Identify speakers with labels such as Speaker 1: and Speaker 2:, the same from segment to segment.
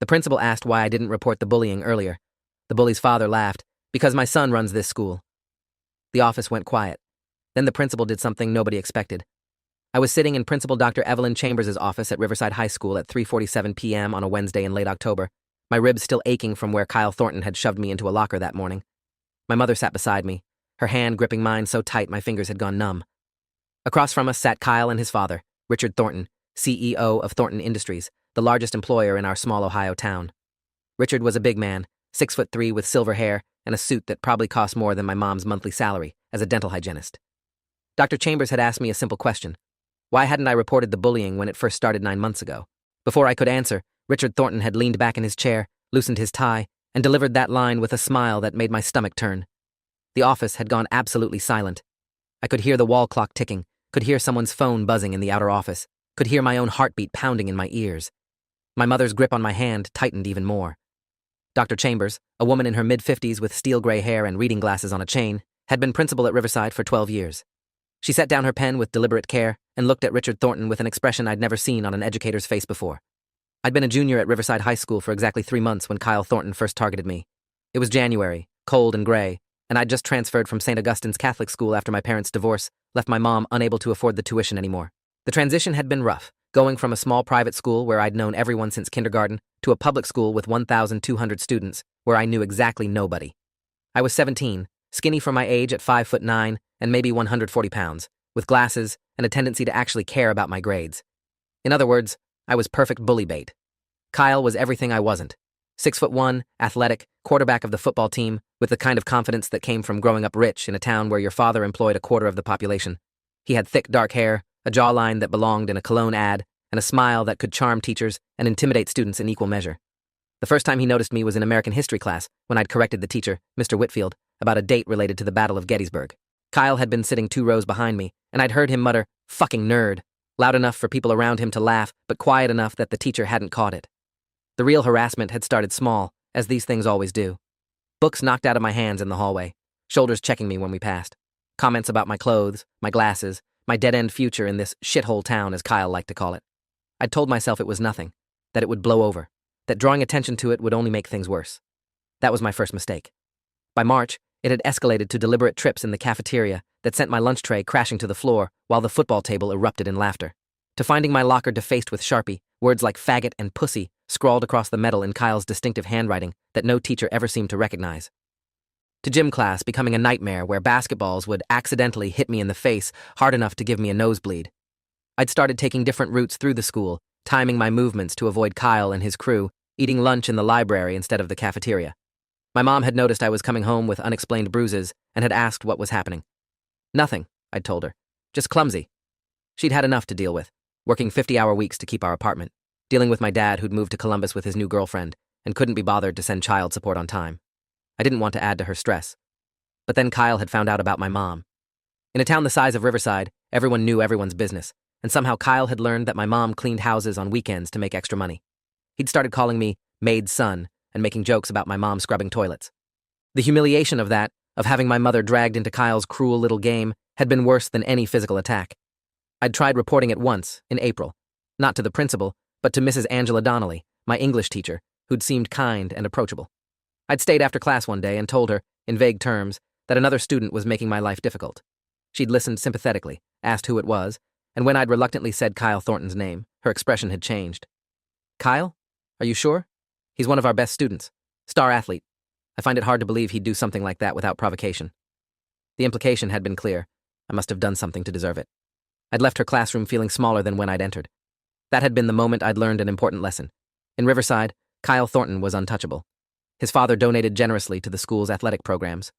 Speaker 1: The principal asked why I didn't report the bullying earlier. The bully's father laughed, "Because my son runs this school." The office went quiet. Then the principal did something nobody expected. I was sitting in Principal Dr. Evelyn Chambers' office at Riverside High School at 3:47 p.m. on a Wednesday in late October, my ribs still aching from where Kyle Thornton had shoved me into a locker that morning. My mother sat beside me, her hand gripping mine so tight my fingers had gone numb. Across from us sat Kyle and his father, Richard Thornton, CEO of Thornton Industries, the largest employer in our small Ohio town. Richard was a big man, 6'3" with silver hair and a suit that probably cost more than my mom's monthly salary as a dental hygienist. Dr. Chambers had asked me a simple question. Why hadn't I reported the bullying when it first started 9 months ago? Before I could answer, Richard Thornton had leaned back in his chair, loosened his tie, and delivered that line with a smile that made my stomach turn. The office had gone absolutely silent. I could hear the wall clock ticking, could hear someone's phone buzzing in the outer office, could hear my own heartbeat pounding in my ears. My mother's grip on my hand tightened even more. Dr. Chambers, a woman in her mid-50s with steel gray hair and reading glasses on a chain, had been principal at Riverside for 12 years. She set down her pen with deliberate care and looked at Richard Thornton with an expression I'd never seen on an educator's face before. I'd been a junior at Riverside High School for exactly 3 months when Kyle Thornton first targeted me. It was January, cold and gray, and I'd just transferred from St. Augustine's Catholic school after my parents' divorce left my mom unable to afford the tuition anymore. The transition had been rough, going from a small private school where I'd known everyone since kindergarten to a public school with 1,200 students where I knew exactly nobody. I was 17, skinny for my age at 5'9" and maybe 140 pounds, with glasses and a tendency to actually care about my grades. In other words, I was perfect bully bait. Kyle was everything I wasn't. 6'1", athletic, quarterback of the football team, with the kind of confidence that came from growing up rich in a town where your father employed a quarter of the population. He had thick dark hair, a jawline that belonged in a cologne ad, and a smile that could charm teachers and intimidate students in equal measure. The first time he noticed me was in American history class when I'd corrected the teacher, Mr. Whitfield, about a date related to the Battle of Gettysburg. Kyle had been sitting 2 rows behind me, and I'd heard him mutter, "Fucking nerd," loud enough for people around him to laugh, but quiet enough that the teacher hadn't caught it. The real harassment had started small, as these things always do. Books knocked out of my hands in the hallway, shoulders checking me when we passed. Comments about my clothes, my glasses, my dead-end future in this shithole town, as Kyle liked to call it. I'd told myself it was nothing, that it would blow over, that drawing attention to it would only make things worse. That was my first mistake. By March, it had escalated to deliberate trips in the cafeteria that sent my lunch tray crashing to the floor while the football table erupted in laughter. To finding my locker defaced with Sharpie, words like faggot and pussy scrawled across the metal in Kyle's distinctive handwriting that no teacher ever seemed to recognize. To gym class becoming a nightmare where basketballs would accidentally hit me in the face hard enough to give me a nosebleed. I'd started taking different routes through the school, timing my movements to avoid Kyle and his crew, eating lunch in the library instead of the cafeteria. My mom had noticed I was coming home with unexplained bruises and had asked what was happening. Nothing, I'd told her. Just clumsy. She'd had enough to deal with, working 50-hour weeks to keep our apartment, dealing with my dad who'd moved to Columbus with his new girlfriend and couldn't be bothered to send child support on time. I didn't want to add to her stress. But then Kyle had found out about my mom. In a town the size of Riverside, everyone knew everyone's business, and somehow Kyle had learned that my mom cleaned houses on weekends to make extra money. He'd started calling me maid son and making jokes about my mom scrubbing toilets. The humiliation of that, of having my mother dragged into Kyle's cruel little game, had been worse than any physical attack. I'd tried reporting it once, in April, not to the principal, but to Mrs. Angela Donnelly, my English teacher, who'd seemed kind and approachable. I'd stayed after class one day and told her, in vague terms, that another student was making my life difficult. She'd listened sympathetically, asked who it was, and when I'd reluctantly said Kyle Thornton's name, her expression had changed. "Kyle? Are you sure? He's one of our best students. Star athlete. I find it hard to believe he'd do something like that without provocation." The implication had been clear. I must have done something to deserve it. I'd left her classroom feeling smaller than when I'd entered. That had been the moment I'd learned an important lesson. In Riverside, Kyle Thornton was untouchable. His father donated generously to the school's athletic programs.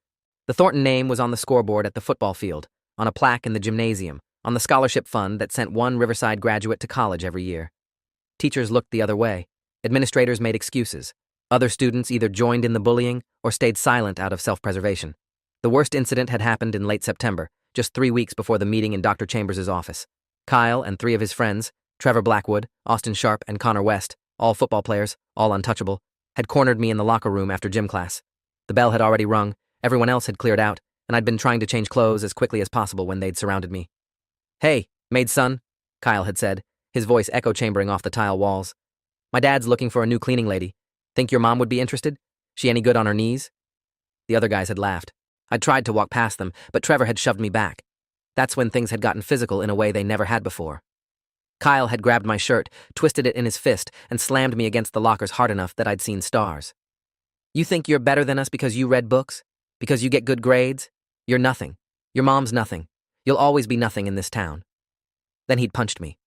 Speaker 1: The Thornton name was on the scoreboard at the football field, on a plaque in the gymnasium, on the scholarship fund that sent one Riverside graduate to college every year. Teachers looked the other way. Administrators made excuses. Other students either joined in the bullying or stayed silent out of self-preservation. The worst incident had happened in late September, just 3 weeks before the meeting in Dr. Chambers' office. Kyle and 3 of his friends, Trevor Blackwood, Austin Sharp, and Connor West, all football players, all untouchable, had cornered me in the locker room after gym class. The bell had already rung, everyone else had cleared out, and I'd been trying to change clothes as quickly as possible when they'd surrounded me. "Hey, maid son," Kyle had said, his voice echo-chambering off the tile walls. My dad's looking for a new cleaning lady. Think your mom would be interested? She any good on her knees?" The other guys had laughed. I'd tried to walk past them, but Trevor had shoved me back. That's when things had gotten physical in a way they never had before. Kyle had grabbed my shirt, twisted it in his fist, and slammed me against the lockers hard enough that I'd seen stars. "You think you're better than us because you read books? Because you get good grades? You're nothing. Your mom's nothing. You'll always be nothing in this town." Then he'd punched me.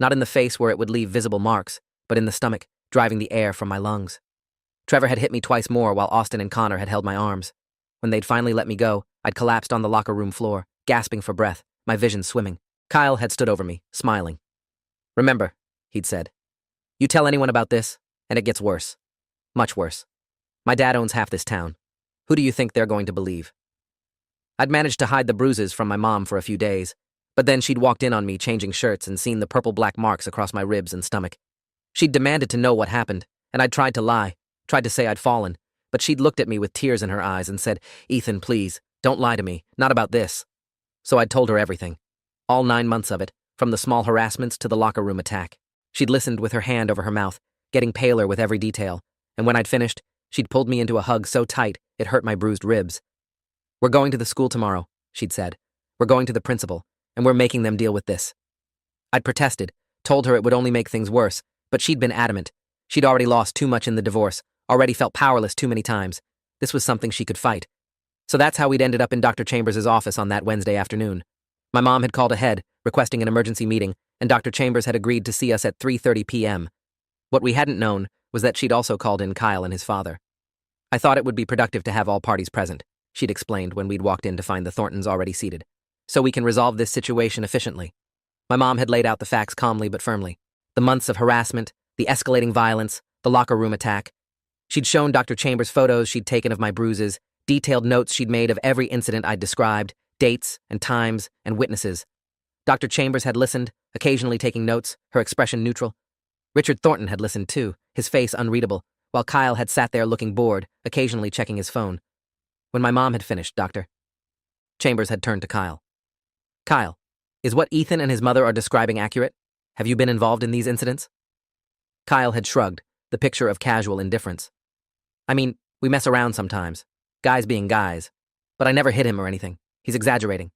Speaker 1: Not in the face where it would leave visible marks, but in the stomach, driving the air from my lungs. Trevor had hit me twice more while Austin and Connor had held my arms. When they'd finally let me go, I'd collapsed on the locker room floor, gasping for breath, my vision swimming. Kyle had stood over me, smiling. "Remember," he'd said, "you tell anyone about this, and it gets worse. Much worse. My dad owns half this town. Who do you think they're going to believe?" I'd managed to hide the bruises from my mom for a few days, but then she'd walked in on me changing shirts and seen the purple-black marks across my ribs and stomach. She'd demanded to know what happened, and I'd tried to lie, tried to say I'd fallen, but she'd looked at me with tears in her eyes and said, "Ethan, please, don't lie to me, not about this." So I'd told her everything. All 9 months of it, from the small harassments to the locker room attack. She'd listened with her hand over her mouth, getting paler with every detail, and when I'd finished, she'd pulled me into a hug so tight it hurt my bruised ribs. "We're going to the school tomorrow," she'd said. "We're going to the principal, and we're making them deal with this." I'd protested, told her it would only make things worse, but she'd been adamant. She'd already lost too much in the divorce, already felt powerless too many times. This was something she could fight. So that's how we'd ended up in Dr. Chambers' office on that Wednesday afternoon. My mom had called ahead, requesting an emergency meeting, and Dr. Chambers had agreed to see us at 3:30 p.m. What we hadn't known was that she'd also called in Kyle and his father. "I thought it would be productive to have all parties present," she'd explained when we'd walked in to find the Thorntons already seated, "so we can resolve this situation efficiently." My mom had laid out the facts calmly but firmly. The months of harassment, the escalating violence, the locker room attack. She'd shown Dr. Chambers photos she'd taken of my bruises, detailed notes she'd made of every incident I'd described, dates and times and witnesses. Dr. Chambers had listened, occasionally taking notes, her expression neutral. Richard Thornton had listened too, his face unreadable, while Kyle had sat there looking bored, occasionally checking his phone. When my mom had finished, Dr. Chambers had turned to Kyle. "Kyle, is what Ethan and his mother are describing accurate? Have you been involved in these incidents?" Kyle had shrugged, the picture of casual indifference. "I mean, we mess around sometimes, guys being guys, but I never hit him or anything. He's exaggerating.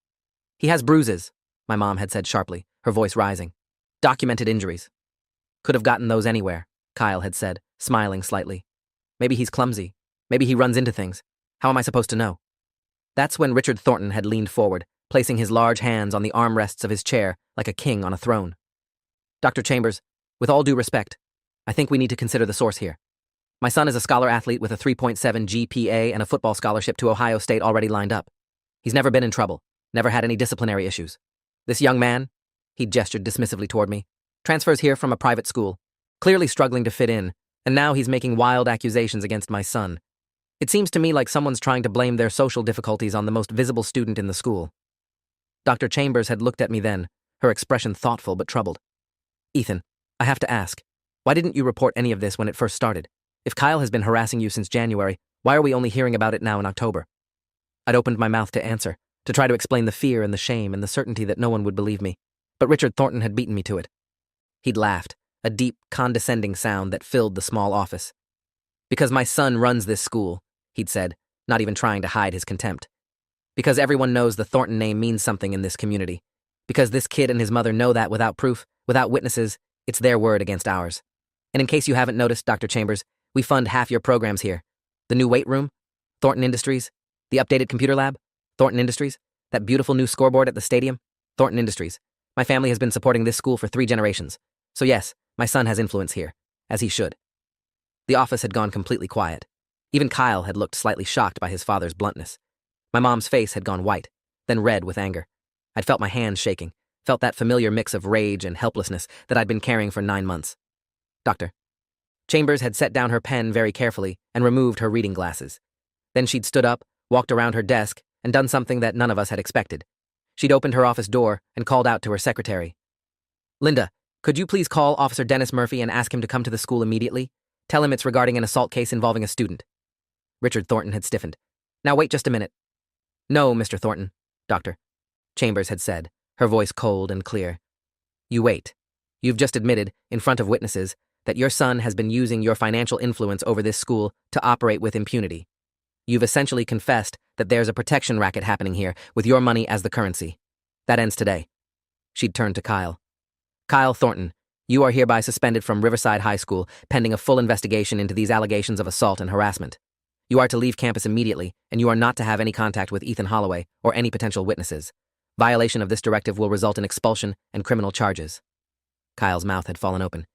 Speaker 1: He has bruises," my mom had said sharply, her voice rising. "Documented injuries. Could have gotten those anywhere," Kyle had said, smiling slightly. "Maybe he's clumsy. Maybe he runs into things. How am I supposed to know?" That's when Richard Thornton had leaned forward, placing his large hands on the armrests of his chair like a king on a throne. "Dr. Chambers, with all due respect, I think we need to consider the source here. My son is a scholar athlete with a 3.7 GPA and a football scholarship to Ohio State already lined up. He's never been in trouble, never had any disciplinary issues. This young man," he gestured dismissively toward me, "transfers here from a private school, clearly struggling to fit in, and now he's making wild accusations against my son. It seems to me like someone's trying to blame their social difficulties on the most visible student in the school." Dr. Chambers had looked at me then, her expression thoughtful but troubled. "Ethan, I have to ask, why didn't you report any of this when it first started? If Kyle has been harassing you since January, why are we only hearing about it now in October?" I'd opened my mouth to answer, to try to explain the fear and the shame and the certainty that no one would believe me, but Richard Thornton had beaten me to it. He'd laughed, a deep, condescending sound that filled the small office. "Because my son runs this school," he'd said, not even trying to hide his contempt. "Because everyone knows the Thornton name means something in this community. Because this kid and his mother know that without proof, without witnesses, it's their word against ours. And in case you haven't noticed, Dr. Chambers, we fund half your programs here. The new weight room, Thornton Industries, the updated computer lab, Thornton Industries, that beautiful new scoreboard at the stadium, Thornton Industries. My family has been supporting this school for 3 generations. So yes, my son has influence here, as he should." The office had gone completely quiet. Even Kyle had looked slightly shocked by his father's bluntness. My mom's face had gone white, then red with anger. I'd felt my hands shaking, felt that familiar mix of rage and helplessness that I'd been carrying for 9 months. "Dr. Chambers had set down her pen very carefully and removed her reading glasses. Then she'd stood up, walked around her desk, and done something that none of us had expected. She'd opened her office door and called out to her secretary. "Linda, could you please call Officer Dennis Murphy and ask him to come to the school immediately? Tell him it's regarding an assault case involving a student." Richard Thornton had stiffened. "Now wait just a minute." "No, Mr. Thornton," Dr. Chambers had said, her voice cold and clear. "You wait. You've just admitted, in front of witnesses, that your son has been using your financial influence over this school to operate with impunity. You've essentially confessed that there's a protection racket happening here with your money as the currency. That ends today. She'd turned to Kyle. Kyle Thornton, you are hereby suspended from Riverside High School pending a full investigation into these allegations of assault and harassment. You are to leave campus immediately, and you are not to have any contact with Ethan Holloway or any potential witnesses. Violation of this directive will result in expulsion and criminal charges. Kyle's mouth had fallen open.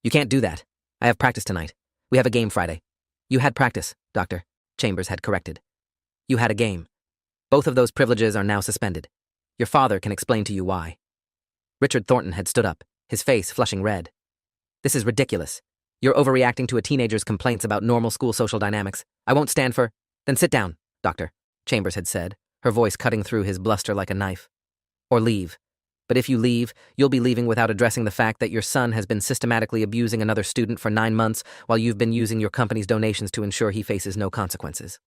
Speaker 1: You can't do that. I have practice tonight. We have a game Friday. You had practice, Doctor. Chambers had corrected. You had a game. Both of those privileges are now suspended. Your father can explain to you why. Richard Thornton had stood up, his face flushing red. This is ridiculous. You're overreacting to a teenager's complaints about normal school social dynamics. I won't stand for— Then sit down, Doctor, Chambers had said, her voice cutting through his bluster like a knife. Or leave. But if you leave, you'll be leaving without addressing the fact that your son has been systematically abusing another student for 9 months while you've been using your company's donations to ensure he faces no consequences.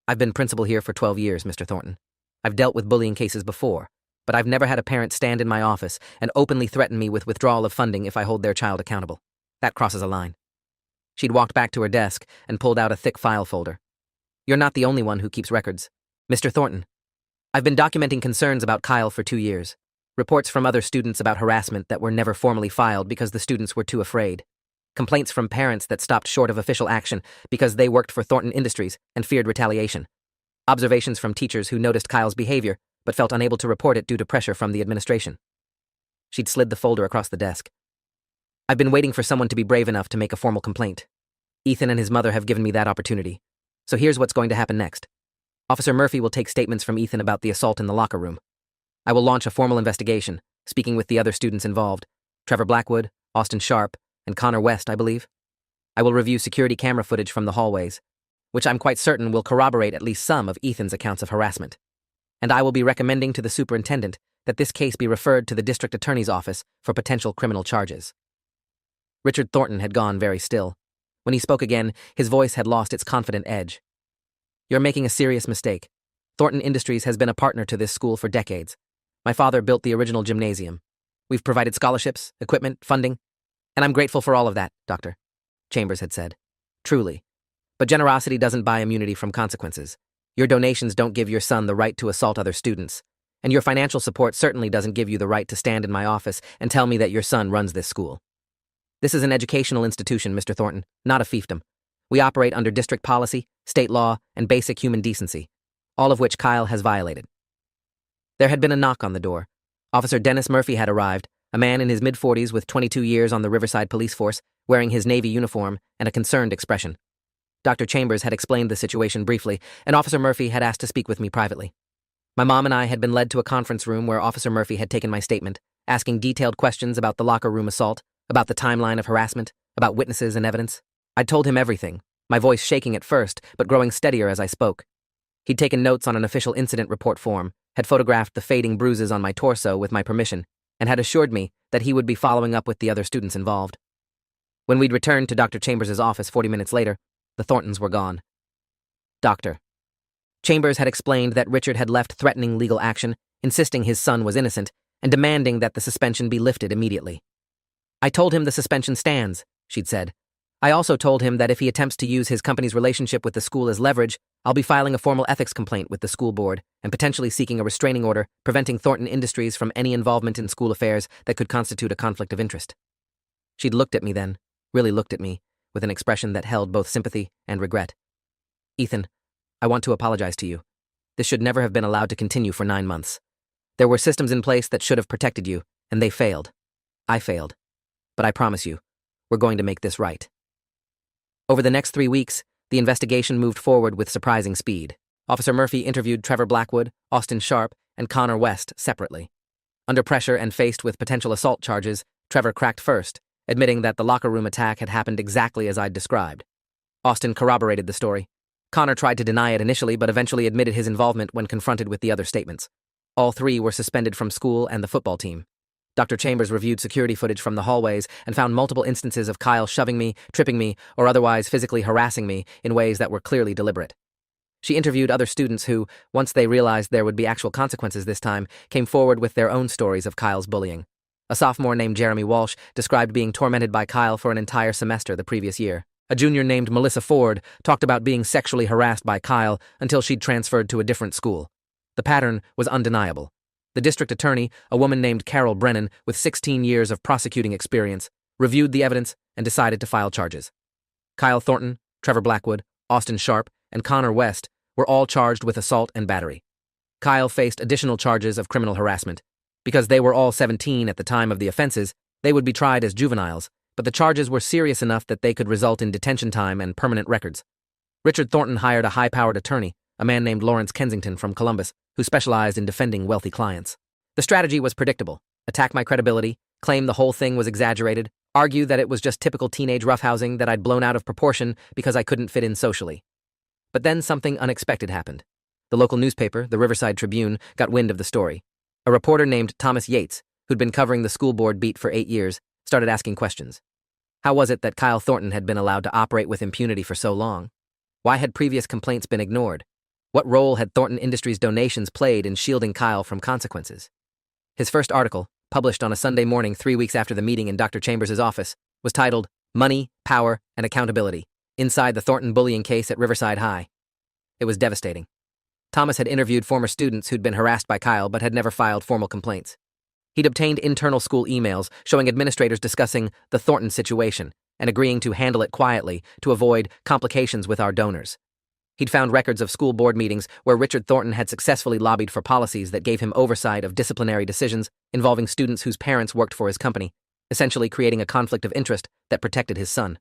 Speaker 1: I've been principal here for 12 years, Mr. Thornton. I've dealt with bullying cases before, but I've never had a parent stand in my office and openly threaten me with withdrawal of funding if I hold their child accountable. That crosses a line. She'd walked back to her desk and pulled out a thick file folder. You're not the only one who keeps records. Mr. Thornton, I've been documenting concerns about Kyle for 2 years. Reports from other students about harassment that were never formally filed because the students were too afraid. Complaints from parents that stopped short of official action because they worked for Thornton Industries and feared retaliation. Observations from teachers who noticed Kyle's behavior but felt unable to report it due to pressure from the administration. She'd slid the folder across the desk. I've been waiting for someone to be brave enough to make a formal complaint. Ethan and his mother have given me that opportunity. So here's what's going to happen next. Officer Murphy will take statements from Ethan about the assault in the locker room. I will launch a formal investigation, speaking with the other students involved, Trevor Blackwood, Austin Sharp, and Connor West, I believe. I will review security camera footage from the hallways, which I'm quite certain will corroborate at least some of Ethan's accounts of harassment. And I will be recommending to the superintendent that this case be referred to the district attorney's office for potential criminal charges. Richard Thornton had gone very still. When he spoke again, his voice had lost its confident edge. You're making a serious mistake. Thornton Industries has been a partner to this school for decades. My father built the original gymnasium. We've provided scholarships, equipment, funding, and I'm grateful for all of that, Doctor, Chambers had said. Truly. But generosity doesn't buy immunity from consequences. Your donations don't give your son the right to assault other students, and your financial support certainly doesn't give you the right to stand in my office and tell me that your son runs this school. This is an educational institution, Mr. Thornton, not a fiefdom. We operate under district policy, state law, and basic human decency, all of which Kyle has violated. There had been a knock on the door. Officer Dennis Murphy had arrived, a man in his mid-40s with 22 years on the Riverside Police Force, wearing his Navy uniform and a concerned expression. Dr. Chambers had explained the situation briefly, and Officer Murphy had asked to speak with me privately. My mom and I had been led to a conference room where Officer Murphy had taken my statement, asking detailed questions about the locker room assault, about the timeline of harassment, about witnesses and evidence. I'd told him everything, my voice shaking at first, but growing steadier as I spoke. He'd taken notes on an official incident report form, had photographed the fading bruises on my torso with my permission, and had assured me that he would be following up with the other students involved. When we'd returned to Dr. Chambers' office 40 minutes later, the Thorntons were gone. Doctor. Chambers had explained that Richard had left threatening legal action, insisting his son was innocent, and demanding that the suspension be lifted immediately. I told him the suspension stands, she'd said. I also told him that if he attempts to use his company's relationship with the school as leverage, I'll be filing a formal ethics complaint with the school board and potentially seeking a restraining order preventing Thornton Industries from any involvement in school affairs that could constitute a conflict of interest. She'd looked at me then, really looked at me, with an expression that held both sympathy and regret. Ethan, I want to apologize to you. This should never have been allowed to continue for 9 months. There were systems in place that should have protected you, and they failed. I failed. But I promise you, we're going to make this right. Over the next 3 weeks, the investigation moved forward with surprising speed. Officer Murphy interviewed Trevor Blackwood, Austin Sharp, and Connor West separately. Under pressure and faced with potential assault charges, Trevor cracked first, admitting that the locker room attack had happened exactly as I'd described. Austin corroborated the story. Connor tried to deny it initially, but eventually admitted his involvement when confronted with the other statements. All 3 were suspended from school and the football team. Dr. Chambers reviewed security footage from the hallways and found multiple instances of Kyle shoving me, tripping me, or otherwise physically harassing me in ways that were clearly deliberate. She interviewed other students who, once they realized there would be actual consequences this time, came forward with their own stories of Kyle's bullying. A sophomore named Jeremy Walsh described being tormented by Kyle for an entire semester the previous year. A junior named Melissa Ford talked about being sexually harassed by Kyle until she'd transferred to a different school. The pattern was undeniable. The district attorney, a woman named Carol Brennan with 16 years of prosecuting experience, reviewed the evidence and decided to file charges. Kyle Thornton, Trevor Blackwood, Austin Sharp, and Connor West were all charged with assault and battery. Kyle faced additional charges of criminal harassment. Because they were all 17 at the time of the offenses, they would be tried as juveniles, but the charges were serious enough that they could result in detention time and permanent records. Richard Thornton hired a high-powered attorney, a man named Lawrence Kensington from Columbus, who specialized in defending wealthy clients. The strategy was predictable: attack my credibility, claim the whole thing was exaggerated, argue that it was just typical teenage roughhousing that I'd blown out of proportion because I couldn't fit in socially. But then something unexpected happened. The local newspaper, the Riverside Tribune, got wind of the story. A reporter named Thomas Yates, who'd been covering the school board beat for 8 years, started asking questions. How was it that Kyle Thornton had been allowed to operate with impunity for so long? Why had previous complaints been ignored? What role had Thornton Industries' donations played in shielding Kyle from consequences? His first article, published on a Sunday morning 3 weeks after the meeting in Dr. Chambers' office, was titled "Money, Power, and Accountability: Inside the Thornton Bullying Case at Riverside High." It was devastating. Thomas had interviewed former students who'd been harassed by Kyle but had never filed formal complaints. He'd obtained internal school emails showing administrators discussing the Thornton situation and agreeing to handle it quietly to avoid complications with our donors. He'd found records of school board meetings where Richard Thornton had successfully lobbied for policies that gave him oversight of disciplinary decisions involving students whose parents worked for his company, essentially creating a conflict of interest that protected his son.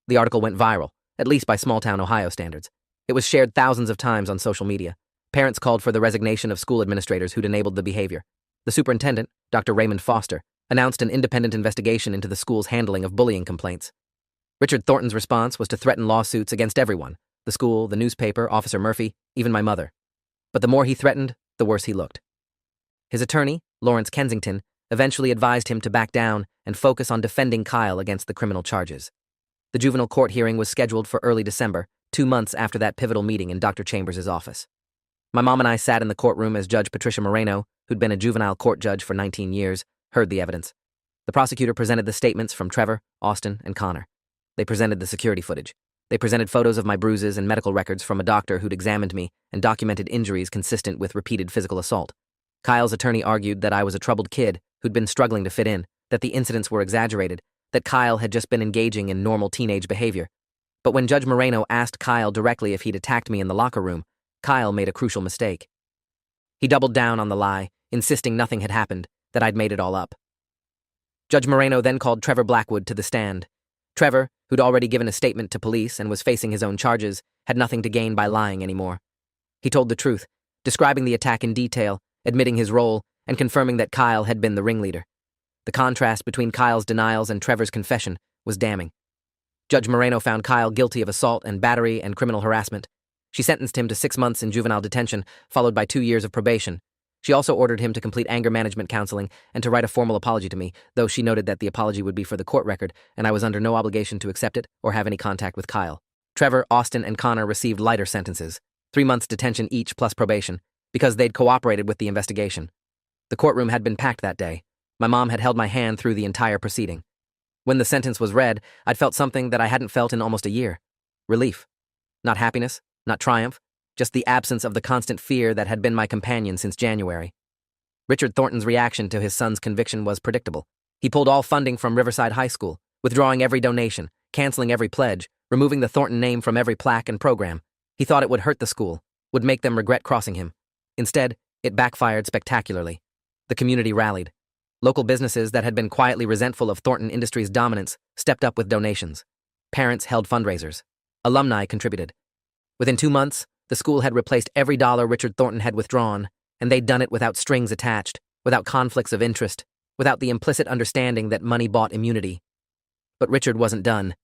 Speaker 1: The article went viral, at least by small-town Ohio standards. It was shared thousands of times on social media. Parents called for the resignation of school administrators who'd enabled the behavior. The superintendent, Dr. Raymond Foster, announced an independent investigation into the school's handling of bullying complaints. Richard Thornton's response was to threaten lawsuits against everyone: the school, the newspaper, Officer Murphy, even my mother. But the more he threatened, the worse he looked. His attorney, Lawrence Kensington, eventually advised him to back down and focus on defending Kyle against the criminal charges. The juvenile court hearing was scheduled for early December, 2 months after that pivotal meeting in Dr. Chambers' office. My mom and I sat in the courtroom as Judge Patricia Moreno, who'd been a juvenile court judge for 19 years, heard the evidence. The prosecutor presented the statements from Trevor, Austin, and Connor. They presented the security footage. They presented photos of my bruises and medical records from a doctor who'd examined me and documented injuries consistent with repeated physical assault. Kyle's attorney argued that I was a troubled kid who'd been struggling to fit in, that the incidents were exaggerated, that Kyle had just been engaging in normal teenage behavior. But when Judge Moreno asked Kyle directly if he'd attacked me in the locker room, Kyle made a crucial mistake. He doubled down on the lie, insisting nothing had happened, that I'd made it all up. Judge Moreno then called Trevor Blackwood to the stand. Trevor, who'd already given a statement to police and was facing his own charges, had nothing to gain by lying anymore. He told the truth, describing the attack in detail, admitting his role, and confirming that Kyle had been the ringleader. The contrast between Kyle's denials and Trevor's confession was damning. Judge Moreno found Kyle guilty of assault and battery and criminal harassment. She sentenced him to 6 months in juvenile detention, followed by 2 years of probation. She also ordered him to complete anger management counseling and to write a formal apology to me, though she noted that the apology would be for the court record and I was under no obligation to accept it or have any contact with Kyle. Trevor, Austin, and Connor received lighter sentences, 3 months detention each plus probation, because they'd cooperated with the investigation. The courtroom had been packed that day. My mom had held my hand through the entire proceeding. When the sentence was read, I'd felt something that I hadn't felt in almost a year. Relief. Not happiness, not triumph, just the absence of the constant fear that had been my companion since January. Richard Thornton's reaction to his son's conviction was predictable. He pulled all funding from Riverside High School, withdrawing every donation, canceling every pledge, removing the Thornton name from every plaque and program. He thought it would hurt the school, would make them regret crossing him. Instead, it backfired spectacularly. The community rallied. Local businesses that had been quietly resentful of Thornton Industries' dominance stepped up with donations. Parents held fundraisers. Alumni contributed. Within 2 months, the school had replaced every dollar Richard Thornton had withdrawn, and they'd done it without strings attached, without conflicts of interest, without the implicit understanding that money bought immunity. But Richard wasn't done.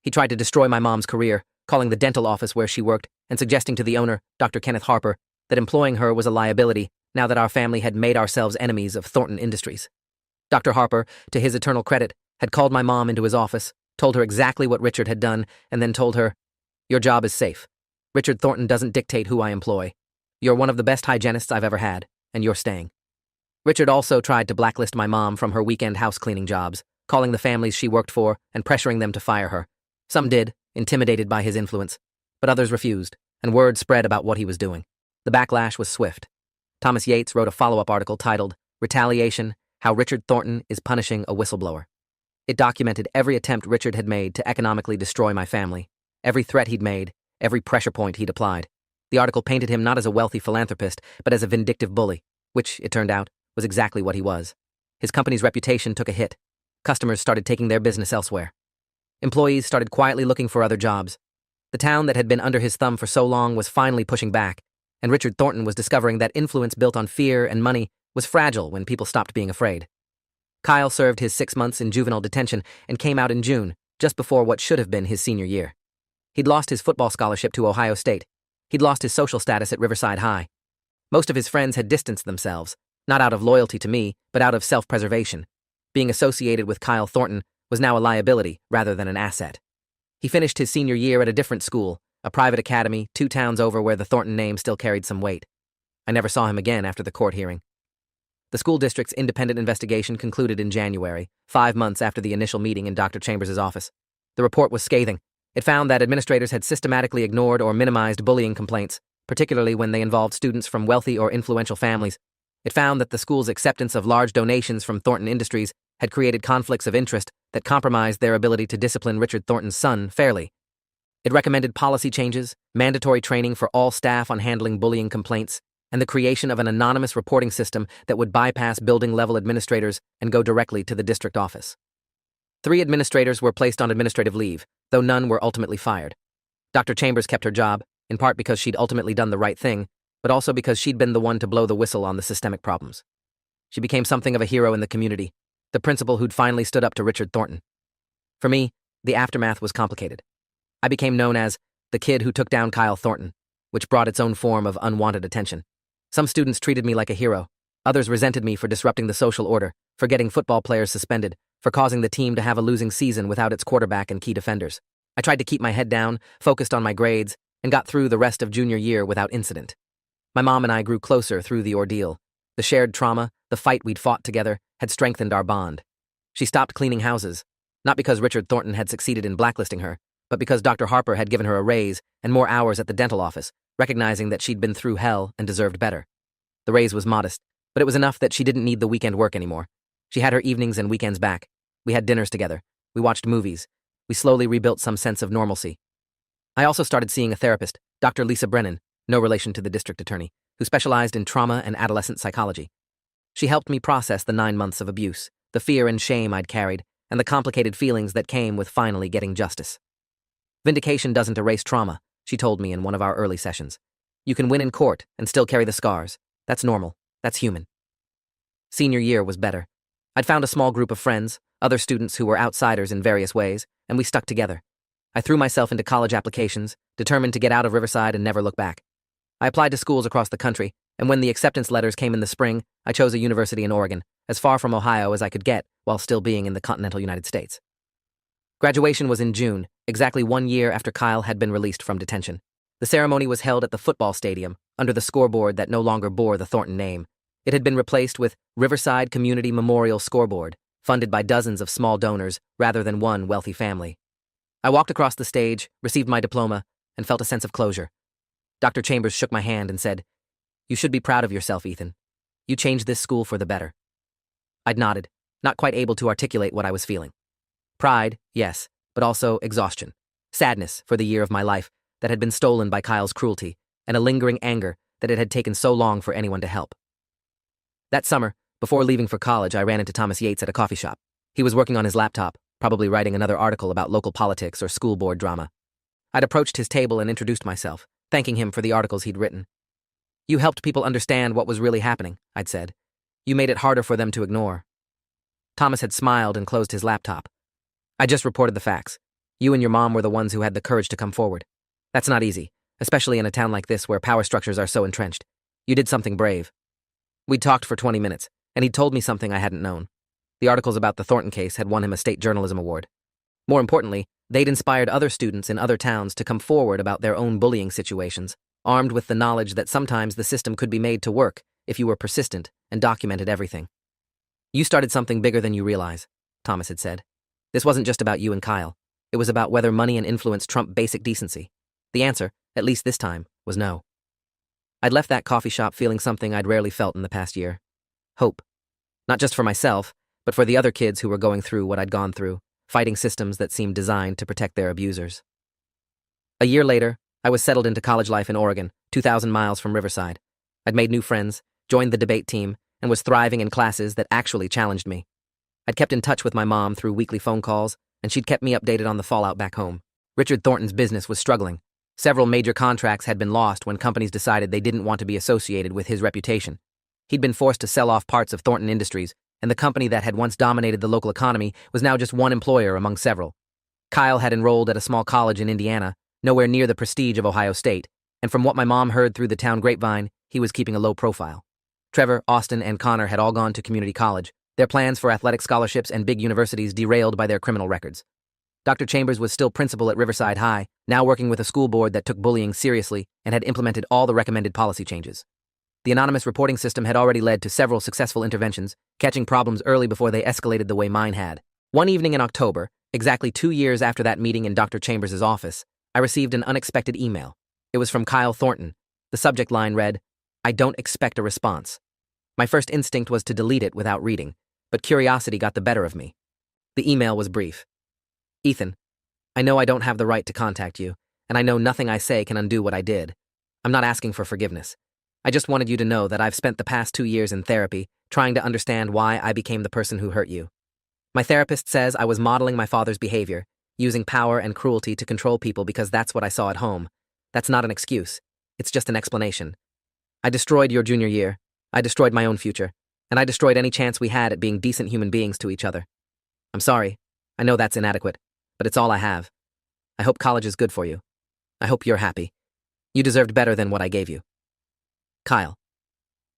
Speaker 1: He tried to destroy my mom's career, calling the dental office where she worked and suggesting to the owner, Dr. Kenneth Harper, that employing her was a liability now that our family had made ourselves enemies of Thornton Industries. Dr. Harper, to his eternal credit, had called my mom into his office, told her exactly what Richard had done, and then told her, "Your job is safe. Richard Thornton doesn't dictate who I employ. You're one of the best hygienists I've ever had, and you're staying." Richard also tried to blacklist my mom from her weekend house cleaning jobs, calling the families she worked for and pressuring them to fire her. Some did, intimidated by his influence, but others refused, and word spread about what he was doing. The backlash was swift. Thomas Yates wrote a follow-up article titled, "Retaliation: How Richard Thornton is Punishing a Whistleblower." It documented every attempt Richard had made to economically destroy my family, every threat he'd made, every pressure point he'd applied. The article painted him not as a wealthy philanthropist, but as a vindictive bully, which, it turned out, was exactly what he was. His company's reputation took a hit. Customers started taking their business elsewhere. Employees started quietly looking for other jobs. The town that had been under his thumb for so long was finally pushing back, and Richard Thornton was discovering that influence built on fear and money was fragile when people stopped being afraid. Kyle served his 6 months in juvenile detention and came out in June, just before what should have been his senior year. He'd lost his football scholarship to Ohio State. He'd lost his social status at Riverside High. Most of his friends had distanced themselves, not out of loyalty to me, but out of self-preservation. Being associated with Kyle Thornton was now a liability rather than an asset. He finished his senior year at a different school, a private academy 2 towns over where the Thornton name still carried some weight. I never saw him again after the court hearing. The school district's independent investigation concluded in January, 5 months after the initial meeting in Dr. Chambers' office. The report was scathing. It found that administrators had systematically ignored or minimized bullying complaints, particularly when they involved students from wealthy or influential families. It found that the school's acceptance of large donations from Thornton Industries had created conflicts of interest that compromised their ability to discipline Richard Thornton's son fairly. It recommended policy changes, mandatory training for all staff on handling bullying complaints, and the creation of an anonymous reporting system that would bypass building-level administrators and go directly to the district office. 3 administrators were placed on administrative leave, though none were ultimately fired. Dr. Chambers kept her job, in part because she'd ultimately done the right thing, but also because she'd been the one to blow the whistle on the systemic problems. She became something of a hero in the community, the principal who'd finally stood up to Richard Thornton. For me, the aftermath was complicated. I became known as the kid who took down Kyle Thornton, which brought its own form of unwanted attention. Some students treated me like a hero. Others resented me for disrupting the social order, for getting football players suspended, for causing the team to have a losing season without its quarterback and key defenders. I tried to keep my head down, focused on my grades, and got through the rest of junior year without incident. My mom and I grew closer through the ordeal. The shared trauma, the fight we'd fought together, had strengthened our bond. She stopped cleaning houses, not because Richard Thornton had succeeded in blacklisting her, but because Dr. Harper had given her a raise and more hours at the dental office, recognizing that she'd been through hell and deserved better. The raise was modest, but it was enough that she didn't need the weekend work anymore. She had her evenings and weekends back. We had dinners together. We watched movies. We slowly rebuilt some sense of normalcy. I also started seeing a therapist, Dr. Lisa Brennan, no relation to the district attorney, who specialized in trauma and adolescent psychology. She helped me process the 9 months of abuse, the fear and shame I'd carried, and the complicated feelings that came with finally getting justice. Vindication doesn't erase trauma, she told me in one of our early sessions. You can win in court and still carry the scars. That's normal. That's human. Senior year was better. I'd found a small group of friends, other students who were outsiders in various ways, and we stuck together. I threw myself into college applications, determined to get out of Riverside and never look back. I applied to schools across the country, and when the acceptance letters came in the spring, I chose a university in Oregon, as far from Ohio as I could get while still being in the continental United States. Graduation was in June, exactly 1 year after Kyle had been released from detention. The ceremony was held at the football stadium, under the scoreboard that no longer bore the Thornton name. It had been replaced with Riverside Community Memorial Scoreboard, funded by dozens of small donors rather than one wealthy family. I walked across the stage, received my diploma, and felt a sense of closure. Dr. Chambers shook my hand and said, "You should be proud of yourself, Ethan. You changed this school for the better." I'd nodded, not quite able to articulate what I was feeling. Pride, yes, but also exhaustion. Sadness for the year of my life that had been stolen by Kyle's cruelty, and a lingering anger that it had taken so long for anyone to help. That summer, before leaving for college, I ran into Thomas Yates at a coffee shop. He was working on his laptop, probably writing another article about local politics or school board drama. I'd approached his table and introduced myself, thanking him for the articles he'd written. "You helped people understand what was really happening," I'd said. "You made it harder for them to ignore." Thomas had smiled and closed his laptop. "I just reported the facts. You and your mom were the ones who had the courage to come forward. That's not easy, especially in a town like this where power structures are so entrenched. You did something brave." We'd talked for 20 minutes, and he'd told me something I hadn't known. The articles about the Thornton case had won him a state journalism award. More importantly, they'd inspired other students in other towns to come forward about their own bullying situations, armed with the knowledge that sometimes the system could be made to work if you were persistent and documented everything. You started something bigger than you realize, Thomas had said. This wasn't just about you and Kyle. It was about whether money and influence trump basic decency. The answer, at least this time, was no. I'd left that coffee shop feeling something I'd rarely felt in the past year. Hope. Not just for myself, but for the other kids who were going through what I'd gone through, fighting systems that seemed designed to protect their abusers. A year later, I was settled into college life in Oregon, 2,000 miles from Riverside. I'd made new friends, joined the debate team, and was thriving in classes that actually challenged me. I'd kept in touch with my mom through weekly phone calls, and she'd kept me updated on the fallout back home. Richard Thornton's business was struggling. Several major contracts had been lost when companies decided they didn't want to be associated with his reputation. He'd been forced to sell off parts of Thornton Industries, and the company that had once dominated the local economy was now just one employer among several. Kyle had enrolled at a small college in Indiana, nowhere near the prestige of Ohio State, and from what my mom heard through the town grapevine, he was keeping a low profile. Trevor, Austin, and Connor had all gone to community college, their plans for athletic scholarships and big universities derailed by their criminal records. Dr. Chambers was still principal at Riverside High, now working with a school board that took bullying seriously and had implemented all the recommended policy changes. The anonymous reporting system had already led to several successful interventions, catching problems early before they escalated the way mine had. One evening in October, exactly 2 years after that meeting in Dr. Chambers' office, I received an unexpected email. It was from Kyle Thornton. The subject line read, "I don't expect a response." My first instinct was to delete it without reading, but curiosity got the better of me. The email was brief. "Ethan, I know I don't have the right to contact you, and I know nothing I say can undo what I did. I'm not asking for forgiveness. I just wanted you to know that I've spent the past 2 years in therapy trying to understand why I became the person who hurt you. My therapist says I was modeling my father's behavior, using power and cruelty to control people because that's what I saw at home. That's not an excuse. It's just an explanation. I destroyed your junior year. I destroyed my own future. And I destroyed any chance we had at being decent human beings to each other. I'm sorry. I know that's inadequate, but it's all I have. I hope college is good for you. I hope you're happy. You deserved better than what I gave you. Kyle."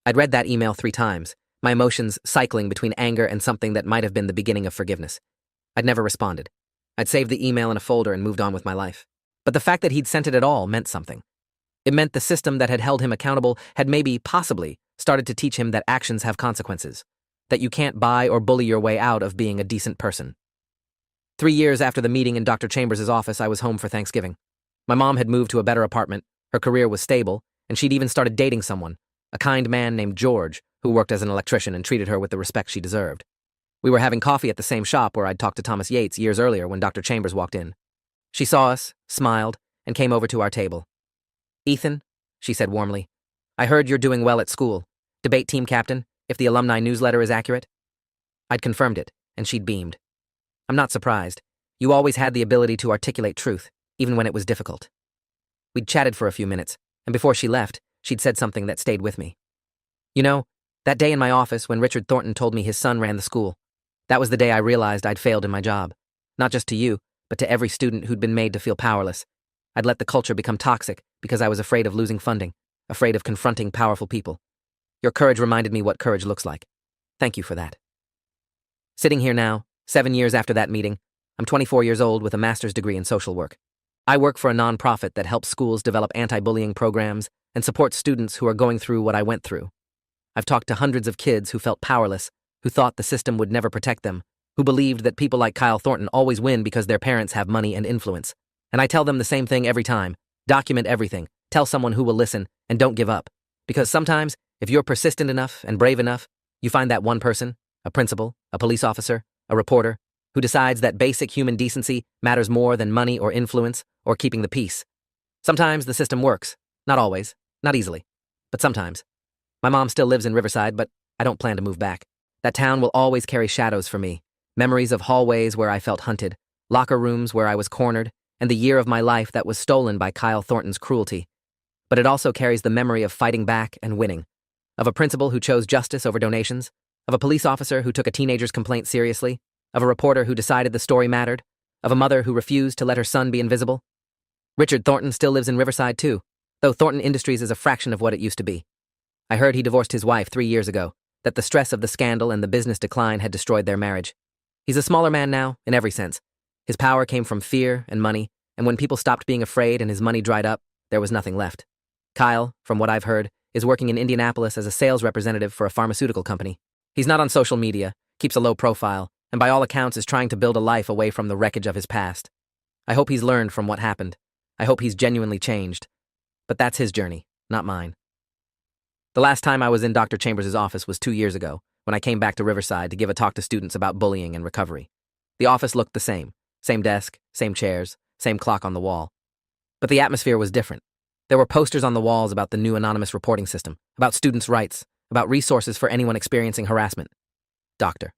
Speaker 1: I'd read that email 3 times, my emotions cycling between anger and something that might have been the beginning of forgiveness. I'd never responded. I'd saved the email in a folder and moved on with my life. But the fact that he'd sent it at all meant something. It meant the system that had held him accountable had maybe, possibly, started to teach him that actions have consequences, that you can't buy or bully your way out of being a decent person. 3 years after the meeting in Dr. Chambers' office, I was home for Thanksgiving. My mom had moved to a better apartment, her career was stable, and she'd even started dating someone, a kind man named George, who worked as an electrician and treated her with the respect she deserved. We were having coffee at the same shop where I'd talked to Thomas Yates years earlier when Dr. Chambers walked in. She saw us, smiled, and came over to our table. "Ethan," she said warmly, "I heard you're doing well at school. Debate team captain, if the alumni newsletter is accurate." I'd confirmed it, and she'd beamed. "I'm not surprised. You always had the ability to articulate truth, even when it was difficult." We'd chatted for a few minutes, and before she left, she'd said something that stayed with me. "You know, that day in my office when Richard Thornton told me his son ran the school, that was the day I realized I'd failed in my job. Not just to you, but to every student who'd been made to feel powerless. I'd let the culture become toxic because I was afraid of losing funding, afraid of confronting powerful people. Your courage reminded me what courage looks like. Thank you for that." Sitting here now, 7 years after that meeting, I'm 24 years old with a master's degree in social work. I work for a nonprofit that helps schools develop anti-bullying programs and support students who are going through what I went through. I've talked to hundreds of kids who felt powerless, who thought the system would never protect them, who believed that people like Kyle Thornton always win because their parents have money and influence. And I tell them the same thing every time: document everything, tell someone who will listen, and don't give up. Because sometimes, if you're persistent enough and brave enough, you find that one person, a principal, a police officer, a reporter, who decides that basic human decency matters more than money or influence or keeping the peace. Sometimes the system works. Not always. Not easily. But sometimes. My mom still lives in Riverside, but I don't plan to move back. That town will always carry shadows for me. Memories of hallways where I felt hunted, locker rooms where I was cornered, and the year of my life that was stolen by Kyle Thornton's cruelty. But it also carries the memory of fighting back and winning. Of a principal who chose justice over donations. Of a police officer who took a teenager's complaint seriously. Of a reporter who decided the story mattered. Of a mother who refused to let her son be invisible. Richard Thornton still lives in Riverside too, though Thornton Industries is a fraction of what it used to be. I heard he divorced his wife 3 years ago, that the stress of the scandal and the business decline had destroyed their marriage. He's a smaller man now, in every sense. His power came from fear and money, and when people stopped being afraid and his money dried up, there was nothing left. Kyle, from what I've heard, is working in Indianapolis as a sales representative for a pharmaceutical company. He's not on social media, keeps a low profile, and by all accounts is trying to build a life away from the wreckage of his past. I hope he's learned from what happened. I hope he's genuinely changed. But that's his journey, not mine. The last time I was in Dr. Chambers' office was 2 years ago, when I came back to Riverside to give a talk to students about bullying and recovery. The office looked the same desk, same chairs, same clock on the wall. But the atmosphere was different. There were posters on the walls about the new anonymous reporting system, about students' rights, about resources for anyone experiencing harassment. Dr.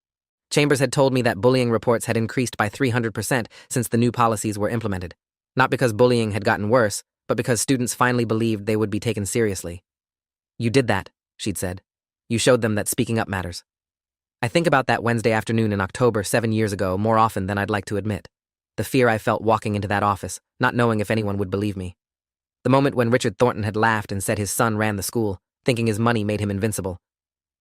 Speaker 1: Chambers had told me that bullying reports had increased by 300% since the new policies were implemented. Not because bullying had gotten worse, but because students finally believed they would be taken seriously. "You did that," she'd said. "You showed them that speaking up matters." I think about that Wednesday afternoon in October 7 years ago more often than I'd like to admit. The fear I felt walking into that office, not knowing if anyone would believe me. The moment when Richard Thornton had laughed and said his son ran the school, thinking his money made him invincible.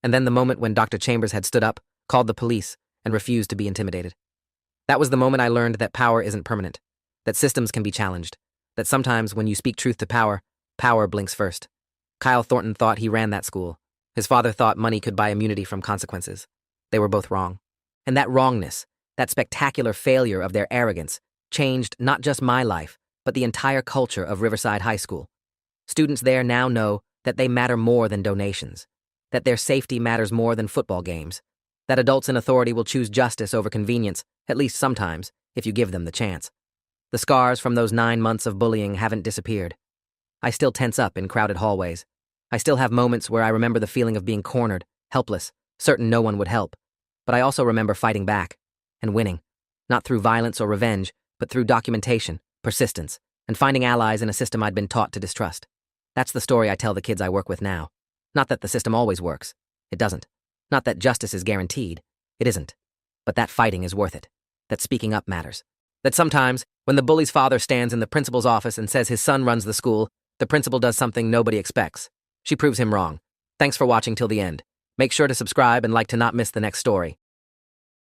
Speaker 1: And then the moment when Dr. Chambers had stood up, called the police, and refused to be intimidated. That was the moment I learned that power isn't permanent, that systems can be challenged, that sometimes when you speak truth to power, power blinks first. Kyle Thornton thought he ran that school. His father thought money could buy immunity from consequences. They were both wrong. And that wrongness, that spectacular failure of their arrogance, changed not just my life, but the entire culture of Riverside High School. Students there now know that they matter more than donations, that their safety matters more than football games, that adults in authority will choose justice over convenience, at least sometimes, if you give them the chance. The scars from those 9 months of bullying haven't disappeared. I still tense up in crowded hallways. I still have moments where I remember the feeling of being cornered, helpless, certain no one would help. But I also remember fighting back and winning, not through violence or revenge, but through documentation, persistence, and finding allies in a system I'd been taught to distrust. That's the story I tell the kids I work with now. Not that the system always works. It doesn't. Not that justice is guaranteed. It isn't. But that fighting is worth it. That speaking up matters. That sometimes, when the bully's father stands in the principal's office and says his son runs the school, the principal does something nobody expects. She proves him wrong. Thanks for watching till the end. Make sure to subscribe and like to not miss the next story.